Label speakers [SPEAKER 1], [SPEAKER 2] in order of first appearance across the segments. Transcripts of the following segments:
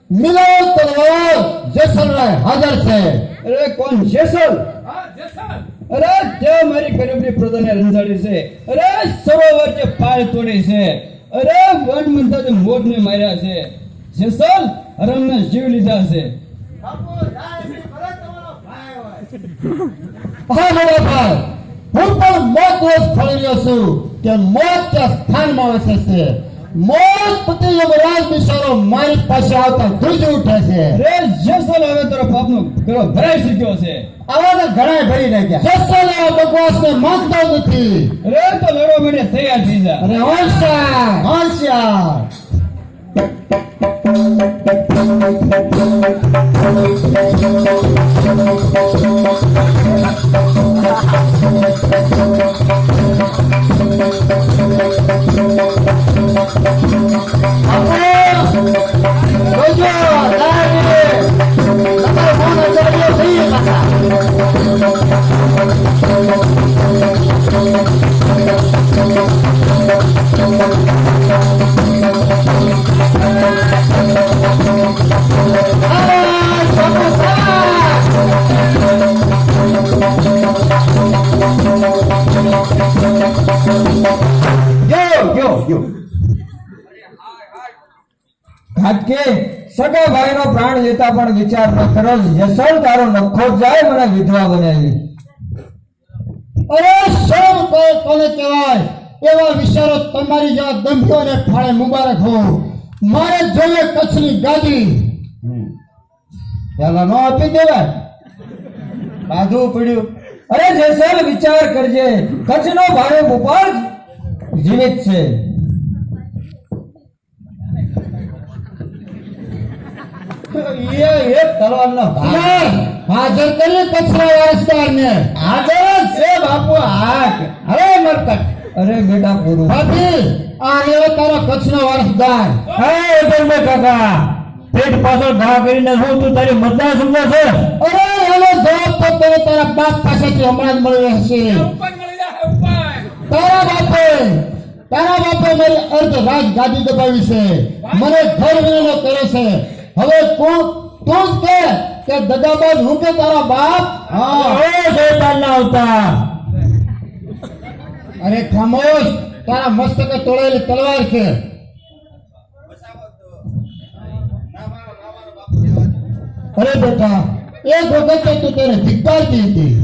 [SPEAKER 1] मिलो तलवार जेसल हाजर છે।
[SPEAKER 2] अरे कौन जेसल?
[SPEAKER 3] હા જેસલ
[SPEAKER 2] अरे જે મારી ગરીબની પ્રજાને રંજાડી છે, અરે સરોવર જે પાળ તોડી છે, અરે વન મંથા જે મોરને માર્યા છે, જેસલ હરણના જીવ લીધા છે।
[SPEAKER 3] બાપુ જાય એની ભલે તમારો ભાઈ હોય।
[SPEAKER 1] હા મારા ભાઈ, હું પણ મોતનો જ ફળી રહ્યો છું કે મોત ત્યાં સ્થાનમાં વસે છે। મોત પતિ યુવરાજ બિચારો મારી પાસે આવતા ધ્રુજી ઉઠે છે।
[SPEAKER 2] અરે જેસલ હવે તારા બાપનો ઘરો ભરાઈ શક્યો છે।
[SPEAKER 1] આવા તો ઘણા ભરી નાખ્યા। જેસલ આ બકવાસને માનતો નથી।
[SPEAKER 2] અરે તો લડવા માટે તૈયાર થઈ જા।
[SPEAKER 1] અરે હોશિયાર હોશિયાર।
[SPEAKER 2] કે સગા ભાઈનો પ્રાણ લેતા પણ વિચાર ન કરો। જેસલ તારો નખો જાય મને વિધવા બનાવી।
[SPEAKER 1] અરે શરમ કોને કહેવાય? એવા વિચારો તમારી જેવા દંભીઓને ફાળે મુબારક હો। મારે જોઈએ કચ્છની ગાદી। પેલા નો આપી દેવાય, બાંધવું પડ્યું।
[SPEAKER 2] અરે જેસલ વિચાર કરજે, કચ્છનો ભારે ભોપાલ જીવિત છે।
[SPEAKER 1] એ તલવારનો ભાઈ હાજર કરીએ કચ્છના વારસદારને। હાજર જ છે બાપુ હાક। હવે મરકટ
[SPEAKER 2] અરે બેટા પૂરું
[SPEAKER 1] ભાભી આ રહ્યો તારો કચ્છનો વારસદાર।
[SPEAKER 2] હે ધર્મે કાકા, પેટ પાછળ ઘા કરીને શું તું તારી મતદાર સમજો છે?
[SPEAKER 1] અરે એનો જવાબ તો તને તારા બાપ પાસેથી હમણાં જ મળી રહેશે।
[SPEAKER 3] ઉપર મળી જાય ઉપર।
[SPEAKER 1] તારા બાપે મારી અર્ધ રાજ ગાદી દબાવી છે, મને ઘર વિનો કર્યો છે। હવે તું જ કે દગાબાજ હું કે તારા બાપ?
[SPEAKER 2] હા ઓ શેતાન ના આવતા।
[SPEAKER 1] અરે ખામોશ, તારા મસ્તકે તોડેલી તલવાર છે। અરે બેટા, એક વખત તું તેને ધિક્કારતી હતી।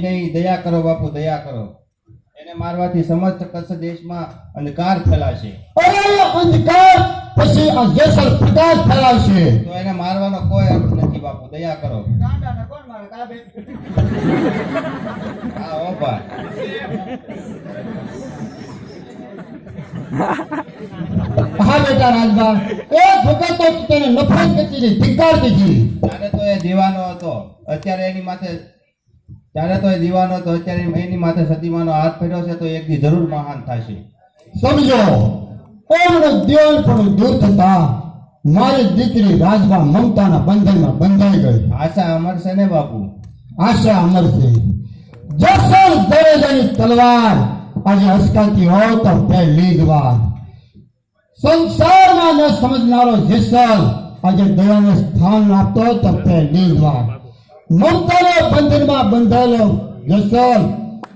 [SPEAKER 4] નહીં દયા કરો બાપુ, દયા કરો। એને મારવાથી સમસ્ત કચ્છ દેશમાં અંધકાર ફેલાશે।
[SPEAKER 1] અરે અંધકાર પછી આ જેસલ પ્રકાશ ફેલાવશે।
[SPEAKER 4] તો એને મારવાનો કોઈ અર્થ નથી બાપુ, દયા કરો।
[SPEAKER 3] ગાંડાને કોણ મારે? કાબે
[SPEAKER 4] હા ઓ ભાઈ,
[SPEAKER 1] હા બેટા રાજબા, એક વખત તો તું તેને નફરત કરતી હતી, ધિક્કારતી હતી।
[SPEAKER 4] ત્યારે તો એ દીવાનો હતો, અત્યારે એની માથે એની માથે સતીમાનો હાથ ફેર્યો છે, તો એક દી જરૂર મહાન થશે।
[SPEAKER 1] સમજો, એમનું દેવલ પણ દૂર થતા મારી દીકરી રાજબા મમતાના બંધનમાં બંધાઈ ગઈ।
[SPEAKER 4] આશા અમર છે ને બાપુ?
[SPEAKER 1] આશા અમર છે। જેસલ દરેજાની તલવાર આજે અસકાતી હોય તો પહેલી જ વાર। સંસારમાં ન સમજનારો જેસલ આજે દયાને સ્થાન આપતો હોય તો પહેલી જ વાર। મમતાના બંધનમાં બંધાયેલો જેસલ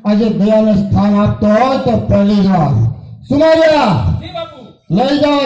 [SPEAKER 1] આજે દયાને સ્થાન આપતો હોય તો પહેલી જ વાર। સુમારિયા
[SPEAKER 3] જી બાપુ।
[SPEAKER 1] લઈ જાઓ।